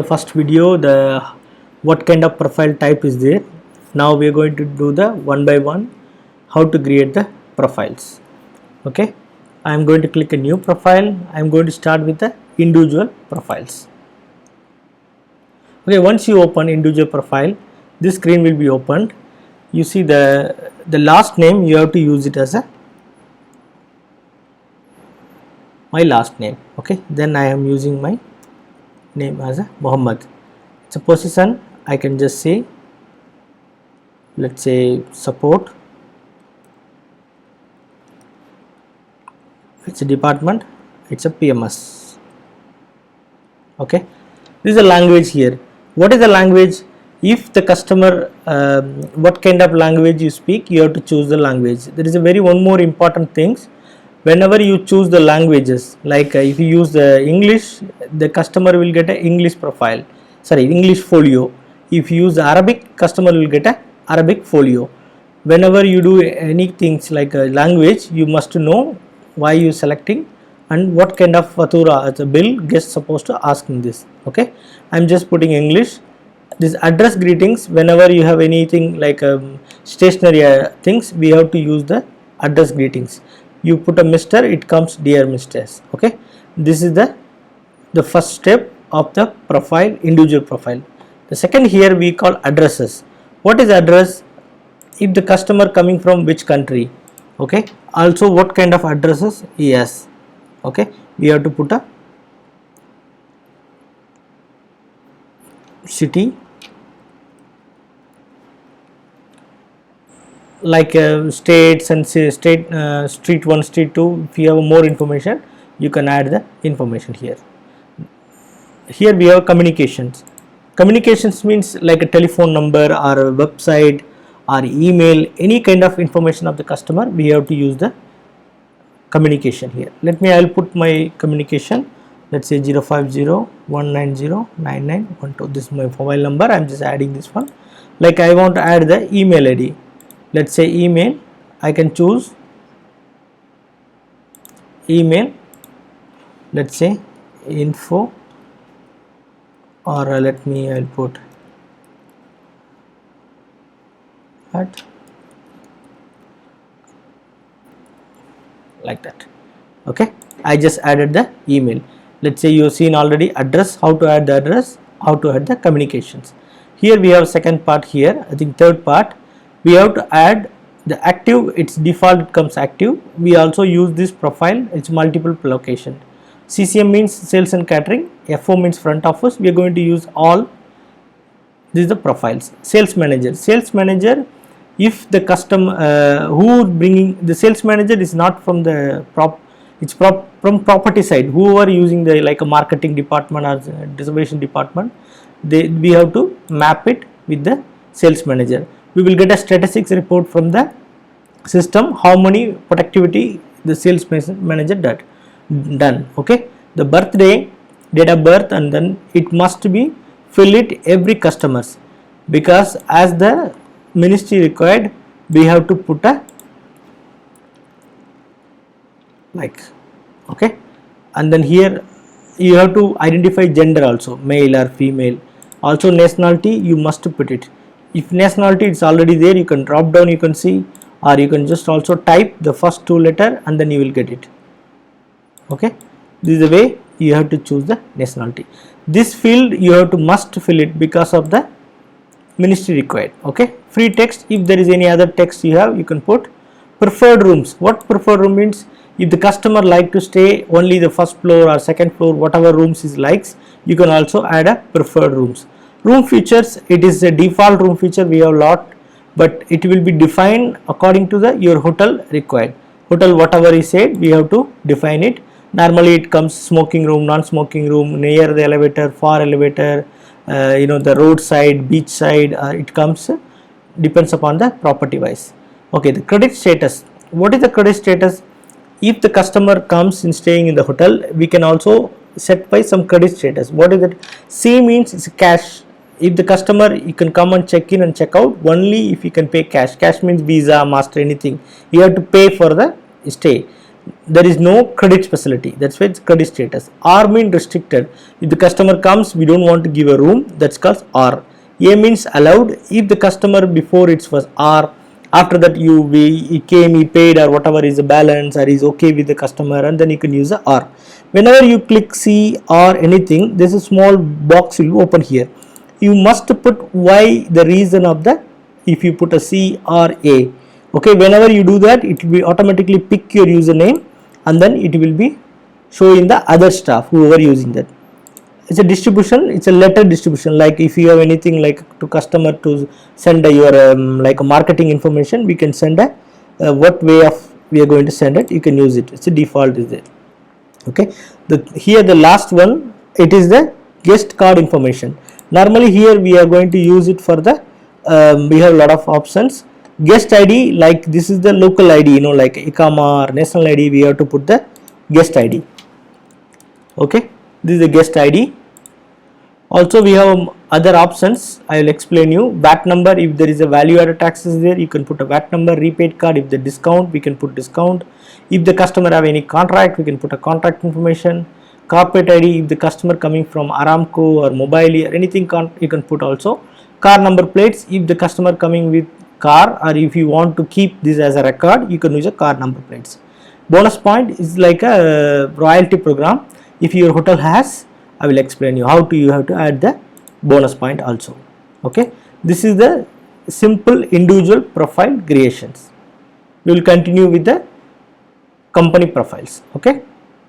The first video, the what kind of profile type is there. Now we are going to do the one by one how to create the profiles. Okay, I am going to click a new profile. I am going to start with the individual profiles. Okay, once you open individual profile, this screen will be opened. You see the last name, you have to use it as a my last name. Okay, then I am using my name as a Muhammad. It's a position, I can just say, let's say support. It's a department, it's a PMS. Okay, this is a language here. What is the language? If the customer what kind of language you speak, you have to choose the language. There is a very one more important things. Whenever you choose the languages, like if you use the English, the customer will get a English profile, sorry, English folio. If you use Arabic, customer will get a Arabic folio. Whenever you do any things like a language, you must know why you selecting and what kind of fatura, the bill guest supposed to ask in this. Okay, I am just putting English. This address greetings, whenever you have anything like stationary things, we have to use the address greetings. You put a Mr., it comes dear Mrs. Okay, this is the first step of the profile, individual profile. The second here we call addresses. What is address? If the customer coming from which country, okay, also what kind of addresses he has. Okay, we have to put a city, like states and state, street 1, street 2. If you have more information, you can add the information here. Here we have communications. Communications means like a telephone number or a website or email, any kind of information of the customer, we have to use the communication here. Let me, I will put my communication, let's say 05019099112. This is my mobile number. I am just adding this one. Like I want to add the email ID. Let's say email, I can choose email, let's say info, or let me, I'll put at, like that. Okay, I just added the email. Let's say you have seen already address, how to add the address, how to add the communications. Here we have second part here, I think third part. We have to add the active, its default it comes active. We also use this profile, it's multiple location. CCM means sales and catering, FO means front office. We are going to use all. This is the profiles. Sales manager, if the customer who bringing the sales manager is not from the it's from property side, who are using the like a marketing department or distribution department, we have to map it with the sales manager. We will get a statistics report from the system, how many productivity the sales manager done. Okay, the birthday, date of birth, and then it must be fill it every customers, because as the ministry required, we have to put a like. Okay, and then here you have to identify gender also, male or female. Also nationality, you must put it. If nationality it's already there, you can drop down, you can see, or you can just also type the first two letter and then you will get it. Okay, this is the way you have to choose the nationality. This field you have to must fill it because of the ministry required. Okay, free text, if there is any other text you have, you can put. Preferred rooms, what preferred room means? If the customer like to stay only the first floor or second floor, whatever rooms he likes, you can also add a preferred rooms. Room features, it is a default room feature, we have lot, but it will be defined according to the your hotel required. Hotel whatever is said, we have to define it. Normally it comes smoking room, non-smoking room, near the elevator, far elevator, the roadside, beach side, it comes, depends upon the property wise. Okay, the credit status. What is the credit status? If the customer comes in staying in the hotel, we can also set by some credit status. What is that? C means it's cash. If the customer, you can come and check in and check out only if you can pay cash. Cash means Visa, Master, anything. You have to pay for the stay. there is no credit facility, that's why it's credit status. R means restricted, if the customer comes we don't want to give a room, that's called R. A means allowed, if the customer before it was R, after that he came, he paid or whatever is the balance or is okay with the customer, and then you can use the R. Whenever you click C or anything, there's a small box will open here, you must put why, the reason of the, if you put a C or A, okay, whenever you do that it will be automatically pick your username and then it will be showing the other staff whoever using that. It's a distribution, it's a letter distribution, like if you have anything like to customer to send your like a marketing information, we can send a what way of we are going to send it, you can use it, it's a default is there. Okay, here the last one, it is the guest card information. Normally here we are going to use it for the we have a lot of options. Guest ID, like this is the local ID, you know, like ICAMA or national ID, we have to put the guest ID. Okay, this is the guest ID. Also we have other options, I will explain you. VAT number, if there is a value added taxes there, you can put a VAT number. Repaid card, if the discount, we can put discount. If the customer have any contract, we can put a contract information. Corporate ID, if the customer coming from Aramco or Mobile or anything, you can put also. Car number plates, if the customer coming with car, or if you want to keep this as a record, you can use a car number plates. Bonus point is like a royalty program. If your hotel has, I will explain you how to you have to add the bonus point also. Okay, this is the simple individual profile creations. We will continue with the company profiles. Okay.